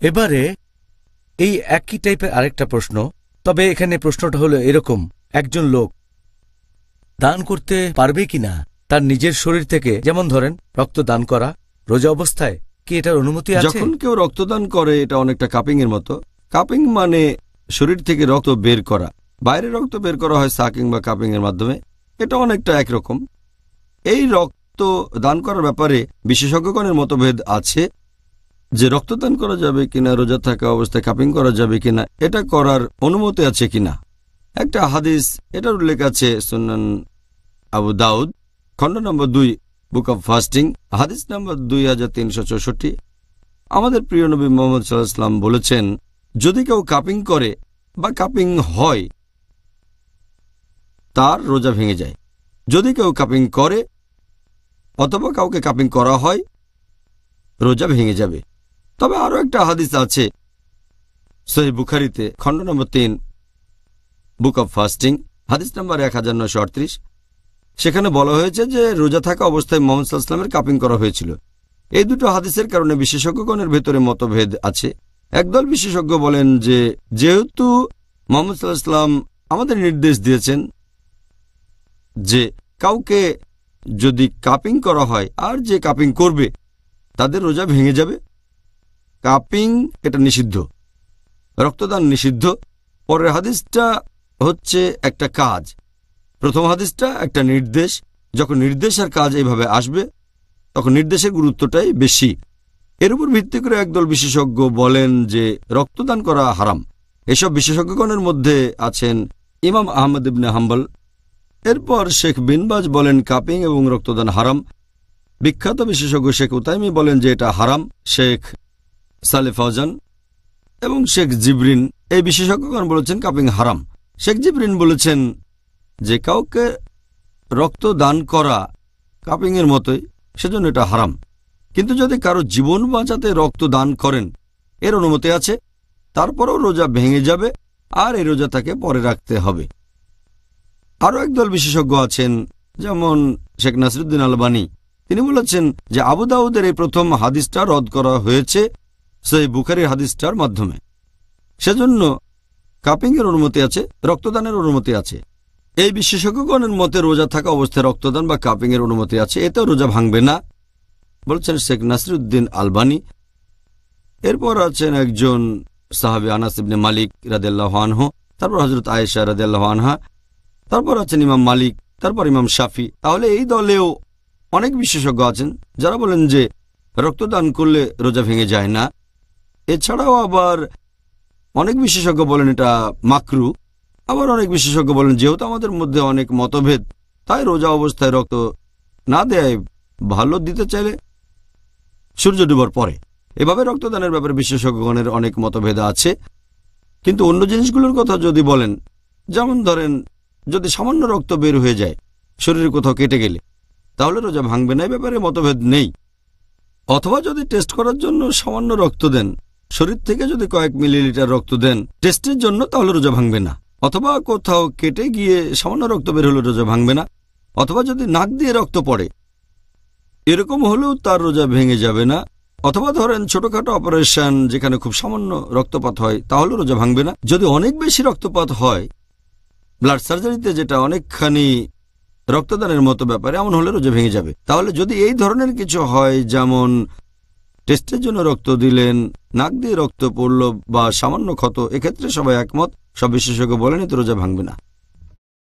এবারে এই একই টাইপের আরেকটা প্রশ্ন, তবে এখানে প্রশ্নটা হলো এরকম, একজন লোক দান করতে পারবে কিনা তার নিজের শরীর থেকে, যেমন ধরেন রক্ত দান করা রোজা অবস্থায়, কি এটার অনুমতি আছে? যখন কেউ রক্তদান করে এটা অনেকটা কাপিং এর মতো। কাপিং মানে শরীর থেকে রক্ত বের করা, বাইরে রক্ত বের করা হয় সাকিং বা কাপিং এর মাধ্যমে, এটা অনেকটা একরকম। এই রক্ত দান করার ব্যাপারে বিশেষজ্ঞগণের মতভেদ আছে যে রক্তদান করা যাবে কিনা, রোজা থাকা অবস্থায় কাপিং করা যাবে কিনা, এটা করার অনুমতি আছে কিনা। একটা হাদিস এটার উল্লেখ আছে সুনান আবু দাউদ খণ্ড নম্বর 2 বুক অব ফাস্টিং হাদিস নম্বর 2364। আমাদের প্রিয় নবী মুহাম্মদ সাল্লাল্লাহু আলাইহি ওয়াসাল্লাম বলেছেন, যদি কেউ কাপিং করে বা কাপিং হয় তার রোজা ভেঙে যায়। যদি কেউ কাপিং করে অথবা কাউকে কাপিং করা হয় রোজা ভেঙে যাবে। তবে আরও একটা হাদিস আছে সহিহ বুখারীতে খণ্ড নম্বর 3 বুক অব ফাস্টিং হাদিস নম্বর 1938। সেখানে বলা হয়েছে যে রোজা থাকা অবস্থায় মুহাম্মদ সাল্লাল্লাহু আলাইহি ওয়াসাল্লামের কাপিং করা হয়েছিল। এই দুটো হাদিসের কারণে বিশেষজ্ঞগণের ভেতরে মতভেদ আছে। একদল বিশেষজ্ঞ বলেন যে যেহেতু মুহাম্মদ সাল্লাল্লাহু আলাইহি ওয়াসাল্লাম আমাদের নির্দেশ দিয়েছেন যে কাউকে যদি কাপিং করা হয় আর যে কাপিং করবে তাদের রোজা ভেঙে যাবে। কাপিং এটা নিষিদ্ধ, রক্তদান নিষিদ্ধ। পরের হাদিসটা হচ্ছে একটা কাজ, প্রথম হাদিসটা একটা নির্দেশ। যখন নির্দেশ আর কাজ এইভাবে আসবে তখন নির্দেশের গুরুত্বটাই বেশি। এর উপর ভিত্তি করে একদল বিশেষজ্ঞ বলেন যে রক্তদান করা হারাম। এসব বিশেষজ্ঞগণের মধ্যে আছেন ইমাম আহমদ ইবনে হাম্বল। এরপর শেখ বিন বাজ বলেন কাপিং এবং রক্তদান হারাম। বিখ্যাত বিশেষজ্ঞ শেখ উতাইমি বলেন যে এটা হারাম। শেখ সালেহ ফাওজান এবং শেখ জিবরিন এই বিশেষজ্ঞগণ বলেছেন কাপিং হারাম। শেখ জিবরিন বলেছেন যে কাউকে রক্ত দান করা কাপিং এর মতোই, সেজন্য এটা হারাম। কিন্তু যদি কারো জীবন বাঁচাতে রক্ত দান করেন এর অনুমতি আছে, তারপরেও রোজা ভেঙে যাবে আর এই রোজা তাকে পরে রাখতে হবে। আরও একদল বিশেষজ্ঞ আছেন যেমন শেখ নাসিরুদ্দিন আলবানী। তিনি বলেছেন যে আবু দাউদের এই প্রথম হাদিসটা রদ করা হয়েছে সহিহ বুখারীর হাদিসটার মাধ্যমে, সেজন্য কাপিং এর অনুমতি আছে, রক্তদানের অনুমতি আছে। এই বিশেষজ্ঞগণের মতে রোজা থাকা অবস্থায় রক্তদান বা কাপিং এর অনুমতি আছে, এতেও রোজা ভাঙবে না বলছেন শেখ নাসিরুদ্দিন আলবানী। এরপর আছেন একজন সাহাবী আনাস ইবনে মালিক রাদিয়াল্লাহু আনহু, তারপর হযরত আয়েশা রাদিয়াল্লাহু আনহা, তারপর আছেন ইমাম মালিক, তারপর ইমাম শাফি। তাহলে এই দলেও অনেক বিশেষজ্ঞ আছেন যারা বলেন যে রক্তদান করলে রোজা ভেঙে যায় না। এছাড়াও আবার অনেক বিশেষজ্ঞ বলেন এটা মাকরু। আবার অনেক বিশেষজ্ঞ বলেন যেহেতু আমাদের মধ্যে অনেক মতভেদ তাই রোজা অবস্থায় রক্ত না দেয় ভালো, দিতে চাইলে সূর্য ডুবার পরে। এভাবে রক্তদানের ব্যাপারে বিশেষজ্ঞগণের অনেক মতভেদ আছে। কিন্তু অন্য জিনিসগুলোর কথা যদি বলেন, যেমন ধরেন যদি সামান্য রক্ত বের হয়ে যায় শরীরে কোথাও কেটে গেলে, তাহলে রোজা ভাঙবে না, এই ব্যাপারে মতভেদ নেই। অথবা যদি টেস্ট করার জন্য সামান্য রক্ত দেন, শরীর থেকে যদি কয়েক মিলিলিটার রক্ত দেন টেস্টের জন্য, তাহলে রোজা ভাঙবে না। অথবা কোথাও কেটে গিয়ে সামান্য রক্ত বের হলে রোজা ভাঙবে না। অথবা যদি নাক দিয়ে রক্ত পড়ে এরকম হলেও তার রোজা ভেঙে যাবে না। অথবা ধরেন ছোটখাটো অপারেশন যেখানে খুব সামান্য রক্তপাত হয় তাহলে রোজা ভাঙবে না। যদি অনেক বেশি রক্তপাত হয়, ব্লাড সার্জারিতে যেটা অনেকখানি রক্তদানের মতো ব্যাপারে, এমন হলে রোজা ভেঙে যাবে। তাহলে যদি এই ধরনের কিছু হয়, যেমন টেস্টের জন্য রক্ত দিলেন, নাক দিয়ে রক্ত পড়ল বা সামান্য ক্ষত, এক্ষেত্রে সবাই একমত, সব বিশেষজ্ঞ বলেন এতে রোজা ভাঙবে না।